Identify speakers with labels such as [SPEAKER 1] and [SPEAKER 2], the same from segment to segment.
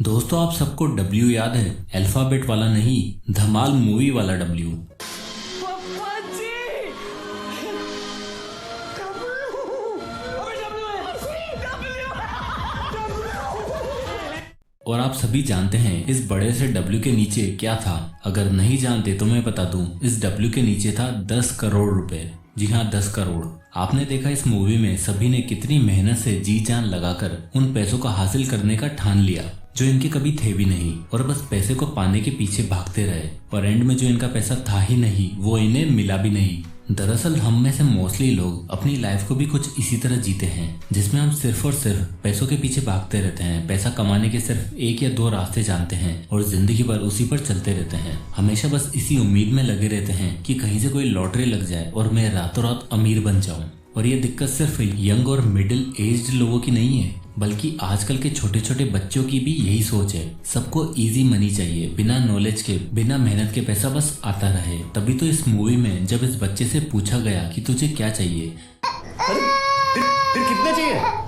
[SPEAKER 1] दोस्तों आप सबको डब्ल्यू याद है? अल्फाबेट वाला नहीं, धमाल मूवी वाला डब्ल्यू।
[SPEAKER 2] पप्पा जी
[SPEAKER 1] और आप सभी जानते हैं इस बड़े से डब्ल्यू के नीचे क्या था? अगर नहीं जानते तो मैं बता दूं, इस डब्ल्यू के नीचे था 10 करोड़ रुपए। जी हाँ, 10 करोड़। आपने देखा इस मूवी में सभी ने कितनी मेहनत से जी जान लगाकर उन पैसों को हासिल करने का ठान लिया जो इनके कभी थे भी नहीं, और बस पैसे को पाने के पीछे भागते रहे, और एंड में जो इनका पैसा था ही नहीं वो इन्हें मिला भी नहीं। दरअसल हम में से मोस्टली लोग अपनी लाइफ को भी कुछ इसी तरह जीते हैं, जिसमें हम सिर्फ और सिर्फ पैसों के पीछे भागते रहते हैं। पैसा कमाने के सिर्फ एक या दो रास्ते जानते हैं और जिंदगी भर उसी पर चलते रहते हैं। हमेशा बस इसी उम्मीद में लगे रहते हैं कि कहीं से कोई लॉटरी लग जाए और मैं रातों रात अमीर बन जाऊं। और ये दिक्कत सिर्फ यंग और मिडिल एज्ड लोगों की नहीं है, बल्कि आजकल के छोटे छोटे बच्चों की भी यही सोच है। सबको इजी मनी चाहिए, बिना नॉलेज के, बिना मेहनत के पैसा बस आता रहे। तभी तो इस मूवी में जब इस बच्चे से पूछा गया कि तुझे क्या चाहिए,
[SPEAKER 2] फिर कितने चाहिए?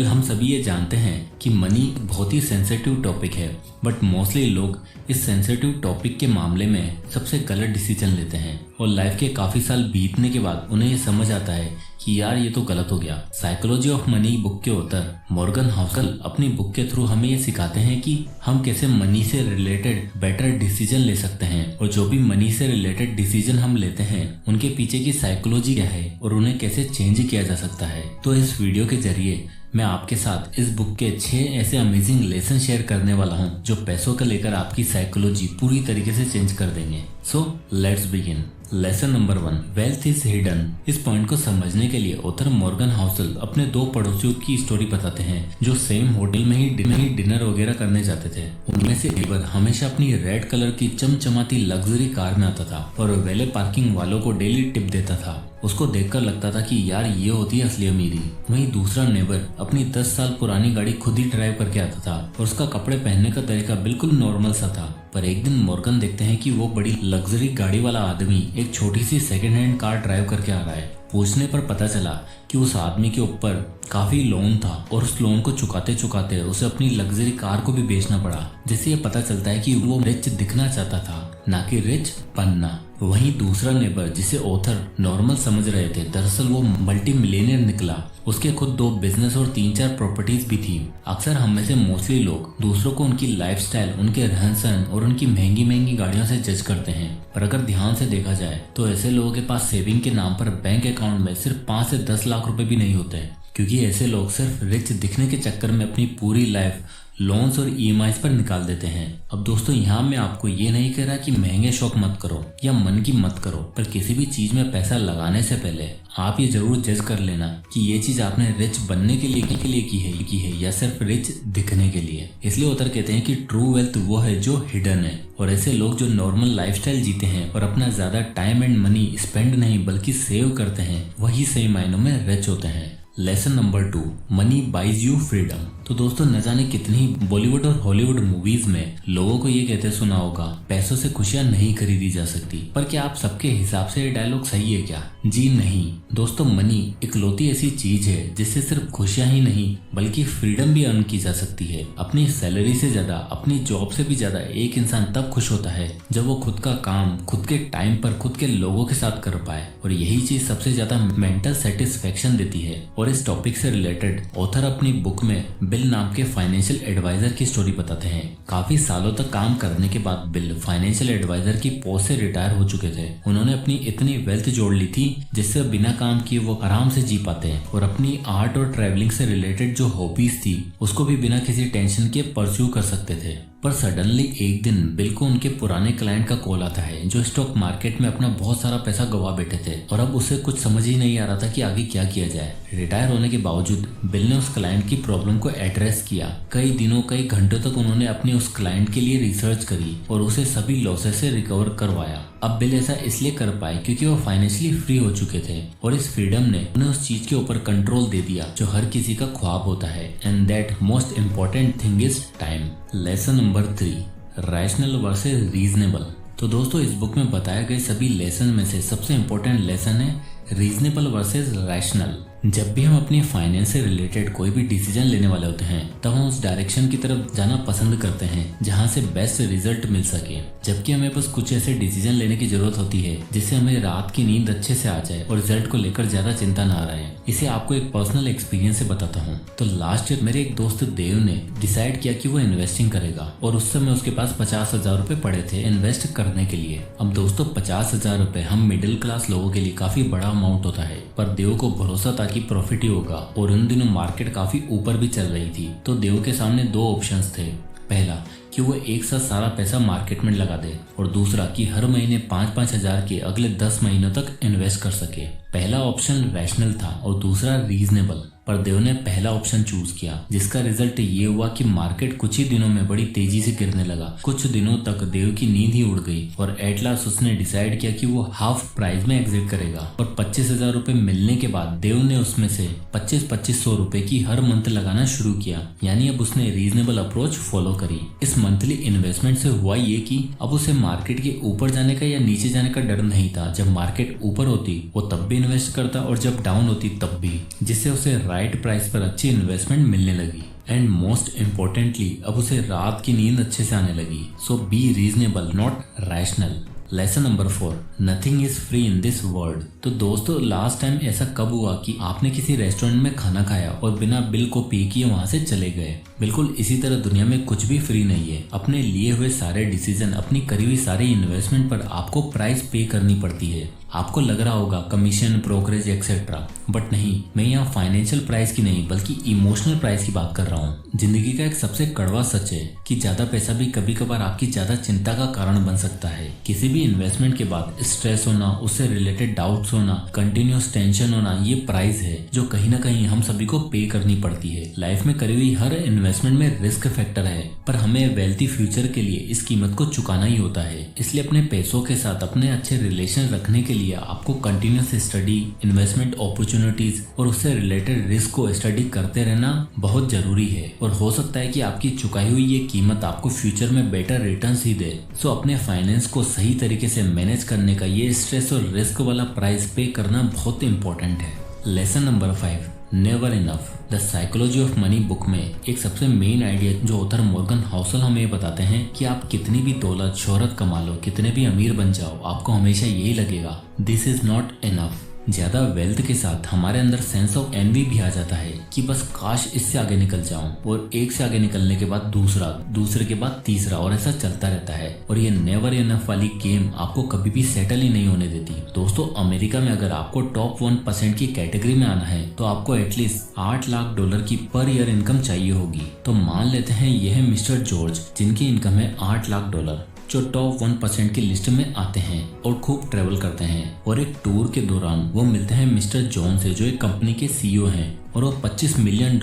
[SPEAKER 1] हम सभी ये जानते हैं कि मनी बहुत ही सेंसिटिव टॉपिक है, बट मोस्टली लोग इस सेंसिटिव टॉपिक के मामले में सबसे गलत डिसीजन लेते हैं, और लाइफ के काफी साल बीतने के बाद उन्हें ये समझ आता है कि यार ये तो गलत हो गया। साइकोलॉजी ऑफ मनी बुक के ऑथर मॉर्गन हाउसल अपनी बुक के थ्रू हमें ये सिखाते हैं कि हम कैसे मनी से रिलेटेड बेटर डिसीजन ले सकते हैं, और जो भी मनी से रिलेटेड डिसीजन हम लेते हैं उनके पीछे की साइकोलॉजी क्या है और उन्हें कैसे चेंज किया जा सकता है। तो इस वीडियो के जरिए मैं आपके साथ इस बुक के 6 ऐसे अमेजिंग लेसन शेयर करने वाला हूं जो पैसों को लेकर आपकी साइकोलॉजी पूरी तरीके से चेंज कर देंगे। So let's begin. Lesson number 1, wealth is hidden. इस पॉइंट को समझने के लिए ऑथर मॉर्गन हाउसल अपने 2 पड़ोसियों की स्टोरी बताते हैं जो सेम होटल में ही डिनर वगैरह करने जाते थे। उनमें से एक हमेशा अपनी रेड कलर की चमचमाती लग्जरी कार में आता था और वेले पार्किंग वालों को डेली टिप देता था। उसको देखकर लगता था कि यार ये होती है असली अमीरी। वहीं दूसरा नेबर अपनी 10 साल पुरानी गाड़ी खुद ही ड्राइव करके आता था और उसका कपड़े पहनने का तरीका बिल्कुल नॉर्मल सा था। पर एक दिन मॉर्गन देखते हैं कि वो बड़ी लग्जरी गाड़ी वाला आदमी एक छोटी सी सेकंड हैंड कार ड्राइव करके आ रहा है। पूछने पर पता चला कि उस आदमी के ऊपर काफी लोन था और उस लोन को चुकाते चुकाते उसे अपनी लग्जरी कार को भी बेचना पड़ा, जिससे ये पता चलता है कि वो रिच दिखना चाहता था, ना कि रिच बनना। वहीं दूसरा नेबर जिसे ऑथर नॉर्मल समझ रहे थे, दरअसल वो मल्टी मिलियनियर निकला। उसके खुद 2 बिजनेस और 3-4 प्रॉपर्टीज भी थी। अक्सर हम में से मोस्टली लोग दूसरों को उनकी लाइफस्टाइल, उनके रहन सहन और उनकी महंगी महंगी गाड़ियों से जज करते हैं, पर अगर ध्यान से देखा जाए तो ऐसे लोगों के पास सेविंग के नाम पर बैंक अकाउंट में सिर्फ 5 से 10 लाख रुपए भी नहीं होते, क्योंकि ऐसे लोग सिर्फ रिच दिखने के चक्कर में अपनी पूरी लाइफ लोन्स और ईएमआईज पर निकाल देते हैं। अब दोस्तों यहाँ मैं आपको ये नहीं कह रहा कि महंगे शौक मत करो या मन की मत करो, पर किसी भी चीज में पैसा लगाने से पहले आप ये जरूर जज कर लेना कि ये चीज आपने रिच बनने के लिए की है या सिर्फ रिच दिखने के लिए। इसलिए ऑथर कहते हैं कि ट्रू वेल्थ वो है जो हिडन है, और ऐसे लोग जो नॉर्मल लाइफस्टाइल जीते हैं और अपना ज्यादा टाइम एंड मनी स्पेंड नहीं बल्कि सेव करते हैं, वही सही मायनों में रिच होते हैं। Lesson number 2, money buys you freedom. तो दोस्तों न जाने कितनी बॉलीवुड और हॉलीवुड मूवीज में लोगों को ये कहते सुना होगा, पैसों से खुशियां नहीं खरीदी जा सकती। पर क्या आप सबके हिसाब से ये डायलॉग सही है क्या? जी नहीं दोस्तों, मनी इकलौती ऐसी चीज है जिससे सिर्फ खुशियां ही नहीं बल्कि फ्रीडम भी अर्न की जा सकती है। अपनी सैलरी से ज्यादा, अपनी जॉब से भी ज्यादा एक इंसान तब खुश होता है जब वो खुद का काम खुद के टाइम पर खुद के लोगों के साथ कर पाए, और यही चीज सबसे ज्यादा मेंटल सेटिस्फेक्शन देती है। और इस टॉपिक से रिलेटेड ऑथर अपनी बुक में बिल नाम के फाइनेंशियल एडवाइजर की स्टोरी बताते हैं। काफी सालों तक काम करने के बाद बिल फाइनेंशियल एडवाइजर की पोस्ट से रिटायर हो चुके थे। उन्होंने अपनी इतनी वेल्थ जोड़ ली थी जिससे बिना काम किए वो आराम से जी पाते हैं, और अपनी आर्ट और ट्रैवलिंग से रिलेटेड जो हॉबीज थी उसको भी बिना किसी टेंशन के परस्यू कर सकते थे। पर सडनली एक दिन बिल को उनके पुराने क्लाइंट का कॉल आता है जो स्टॉक मार्केट में अपना बहुत सारा पैसा गवा बैठे थे, और अब उसे कुछ समझ ही नहीं आ रहा था कि आगे क्या किया जाए। रिटायर होने के बावजूद बिल ने उस क्लाइंट की प्रॉब्लम को एड्रेस किया। कई दिनों कई घंटों तक उन्होंने अपने उस क्लाइंट के लिए रिसर्च करी और उसे सभी लॉसेस से रिकवर करवाया। अब बिल ऐसा इसलिए कर पाए क्योंकि वो फाइनेंशियली फ्री हो चुके थे, और इस फ्रीडम ने उन्हें उस चीज के ऊपर कंट्रोल दे दिया जो हर किसी का ख्वाब होता है, and that most important thing is time. Lesson number 3, rational versus reasonable. तो दोस्तों इस बुक में बताए गए सभी लेसन में से सबसे इम्पोर्टेंट लेसन है रीजनेबल वर्सेस रैशनल। जब भी हम अपनी फाइनेंस से रिलेटेड कोई भी डिसीजन लेने वाले होते हैं तब हम उस डायरेक्शन की तरफ जाना पसंद करते हैं जहां से बेस्ट रिजल्ट मिल सके, जबकि हमें बस कुछ ऐसे डिसीजन लेने की जरूरत होती है जिससे हमें रात की नींद अच्छे से आ जाए और रिजल्ट को लेकर ज्यादा चिंता ना रहे। इसे आपको एक पर्सनल एक्सपीरियंस से बताता हूँ। तो लास्ट ईयर मेरे एक दोस्त देव ने डिसाइड किया कि वो इन्वेस्टिंग करेगा और उस समय उसके पास 50,000 रुपए पड़े थे इन्वेस्ट करने के लिए। अब दोस्तों 50,000 रुपए हम मिडिल क्लास लोगों के लिए काफी बड़ा अमाउंट होता है, पर देव को भरोसा था कि प्रॉफिट ही होगा और उन दिनों मार्केट काफी ऊपर भी चल रही थी। तो देव के सामने दो ऑप्शंस थे, पहला कि वो एक साथ सारा पैसा मार्केट में लगा दे और दूसरा कि हर महीने 5-5 हजार के अगले 10 महीनों तक इन्वेस्ट कर सके। पहला ऑप्शन रैशनल था और दूसरा रीजनेबल, पर देव ने पहला ऑप्शन चूज किया, जिसका रिजल्ट ये हुआ कि मार्केट कुछ ही दिनों में बड़ी तेजी से गिरने लगा। कुछ दिनों तक देव की नींद ही उड़ गई और एट लास्ट उसने डिसाइड किया कि वो हाफ प्राइस में एग्जिट करेगा। और 25,000 रुपए मिलने के बाद देव ने उसमें से 25-2500 रुपए की हर मंथ लगाना शुरू किया, यानी अब उसने रीजनेबल अप्रोच फॉलो करी। इस मंथली इन्वेस्टमेंट से हुआ ये कि अब उसे मार्केट के ऊपर जाने का या नीचे जाने का डर नहीं था। जब मार्केट ऊपर होती वो तब भी इन्वेस्ट करता और जब डाउन होती तब भी, जिससे उसे राइट प्राइस पर अच्छी इन्वेस्टमेंट मिलने लगी। एंड मोस्ट इम्पोर्टेंटली अब उसे रात की नींद अच्छे से आने लगी। So be reasonable not rational. Lesson number 4, nothing is free in this world. तो दोस्तों लास्ट टाइम ऐसा कब हुआ कि आपने किसी रेस्टोरेंट में खाना खाया और बिना बिल को पे किए वहां से चले गए? बिल्कुल इसी तरह दुनिया में कुछ भी फ्री नहीं है। अपने लिए हुए सारे डिसीजन, अपनी करी हुई सारी इन्वेस्टमेंट पर आपको प्राइस पे करनी पड़ती है। आपको लग रहा होगा कमीशन, ब्रोकरेज एक्सेट्रा, बट नहीं, मैं यहाँ फाइनेंशियल प्राइस की नहीं बल्कि इमोशनल प्राइस की बात कर रहा हूँ। जिंदगी का एक सबसे कड़वा सच है कि ज्यादा पैसा भी कभी कभार आपकी ज्यादा चिंता का कारण बन सकता है। किसी भी इन्वेस्टमेंट के बाद स्ट्रेस होना, उससे रिलेटेड डाउट्स होना, कंटिन्यूस टेंशन होना, ये प्राइस है जो कहीं ना कहीं हम सभी को पे करनी पड़ती है। लाइफ में करी हुई हर इन्वेस्टमेंट में रिस्क फैक्टर है, पर हमें वेल्थी फ्यूचर के लिए इस कीमत को चुकाना ही होता है। इसलिए अपने पैसों के साथ अपने अच्छे रिलेशन रखने के लिए आपको कंटिन्यूस स्टडी, इन्वेस्टमेंट अपॉर्चुनिटीज और उससे रिलेटेड रिस्क को स्टडी करते रहना बहुत जरूरी है। और हो सकता है कि आपकी चुकाई हुई ये कीमत आपको फ्यूचर में बेटर रिटर्न्स ही दे। सो अपने फाइनेंस को सही तरीके से मैनेज करने का ये स्ट्रेस और रिस्क वाला प्राइस पे करना बहुत इंपॉर्टेंट है। Lesson number 5, never enough. The psychology of money book में एक सबसे मेन आइडिया जो ऑथर मॉर्गन हाउसल हमें बताते हैं कि आप कितनी भी दौलत शोहरत कमा लो, कितने भी अमीर बन जाओ, आपको हमेशा यही लगेगा, दिस इज नॉट इनफ। ज्यादा वेल्थ के साथ हमारे अंदर सेंस ऑफ एनवी भी आ जाता है कि बस काश इससे आगे निकल जाऊं, और एक से आगे निकलने के बाद दूसरा, दूसरे के बाद तीसरा, और ऐसा चलता रहता है। और ये नेवर इनफ वाली गेम आपको कभी भी सेटल ही नहीं होने देती। दोस्तों अमेरिका में अगर आपको टॉप 1% की कैटेगरी में आना है तो आपको एटलीस्ट $8 लाख की पर ईयर इनकम चाहिए होगी। तो मान लेते हैं यह है मिस्टर जॉर्ज, जिनकी इनकम है $8 लाख, जो टॉप 1% की लिस्ट में आते हैं और खूब ट्रेवल करते हैं। और एक टूर के दौरान वो मिलते हैं मिस्टर जॉन से, जो एक कंपनी के सीईओ हैं, और वो $25 मिलियन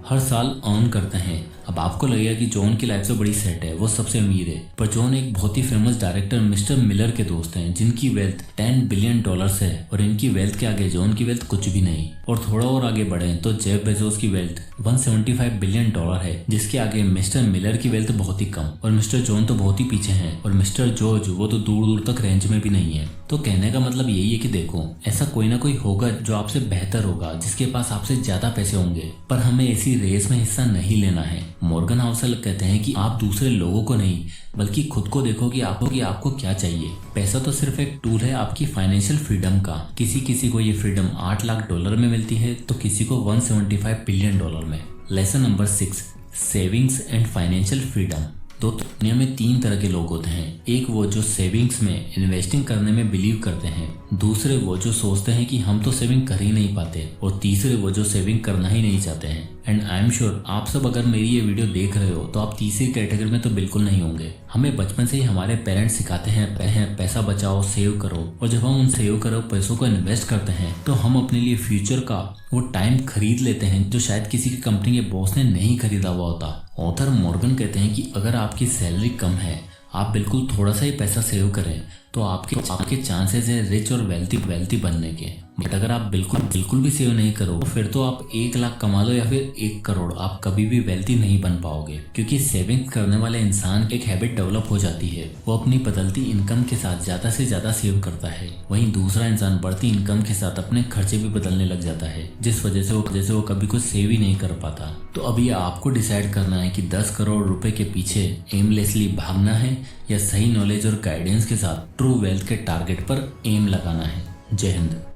[SPEAKER 1] हर साल अर्न करते हैं। अब आपको लगेगा कि जॉन की लाइफ तो बड़ी सेट है, वो सबसे अमीर है, पर जॉन एक बहुत ही फेमस डायरेक्टर मिस्टर मिलर के दोस्त हैं, जिनकी वेल्थ $10 बिलियन है, और इनकी वेल्थ के आगे जॉन की वेल्थ कुछ भी नहीं। और थोड़ा और आगे बढ़े तो जेफ बेजोस की वेल्थ $175 बिलियन है, जिसके आगे मिस्टर मिलर की वेल्थ बहुत ही कम, और मिस्टर जॉन तो बहुत ही पीछे हैं, और मिस्टर जॉर्ज वो तो दूर दूर तक रेंज में भी नहीं है। तो कहने का मतलब यही है कि देखो, ऐसा कोई ना कोई होगा जो आपसे बेहतर होगा, जिसके पास आपसे ज्यादा पैसे होंगे, पर हमें ऐसी रेस में हिस्सा नहीं लेना है। मॉर्गन हाउसल कहते हैं कि आप दूसरे लोगों को नहीं बल्कि खुद को देखो कि आपको क्या चाहिए। पैसा तो सिर्फ एक टूल है आपकी फाइनेंशियल फ्रीडम का। किसी को ये फ्रीडम $8 लाख में मिलती है तो किसी को $175 बिलियन में। Lesson number 6, savings and financial freedom. तो दुनिया में 3 तरह के लोग होते हैं। एक वो जो सेविंग्स में, इन्वेस्टिंग करने में बिलीव करते हैं, दूसरे वो जो सोचते हैं कि हम तो सेविंग कर ही नहीं पाते, और तीसरे वो जो सेविंग करना ही नहीं चाहते हैं। एंड आई एम श्योर आप सब अगर मेरी ये वीडियो देख रहे हो तो आप तीसरी कैटेगरी में तो बिल्कुल नहीं होंगे। हमें बचपन से ही हमारे पेरेंट्स सिखाते हैं पैसा बचाओ, सेव करो, और जब हम उन सेव करो पैसों को इन्वेस्ट करते हैं तो हम अपने लिए फ्यूचर का वो टाइम खरीद लेते हैं जो शायद किसी की कंपनी के बॉस ने नहीं खरीदा हुआ होता। ऑथर मॉर्गन कहते हैं कि अगर आपकी सैलरी कम है, आप बिल्कुल थोड़ा सा ही पैसा सेव करें तो आपके चांसेस है रिच और वेल्थी बनने के। बट अगर आप बिल्कुल भी सेव नहीं करो तो फिर तो आप 1 लाख कमा लो या फिर 1 करोड़, आप कभी भी वेल्थी नहीं बन पाओगे। क्योंकि सेविंग करने वाले इंसान एक हैबिट डेवलप हो जाती है, वो अपनी बदलती इनकम के साथ ज्यादा से ज्यादा सेव करता है। वहीं दूसरा इंसान बढ़ती इनकम के साथ अपने खर्चे भी बदलने लग जाता है, जिस वजह से वो कभी कुछ सेव ही नहीं कर पाता। तो अब ये आपको डिसाइड करना है कि 10 करोड़ रुपए के पीछे एमलेसली भागना है या सही नॉलेज और गाइडेंस के साथ ट्रू वेल्थ के टारगेट पर एम लगाना है। जय हिंद।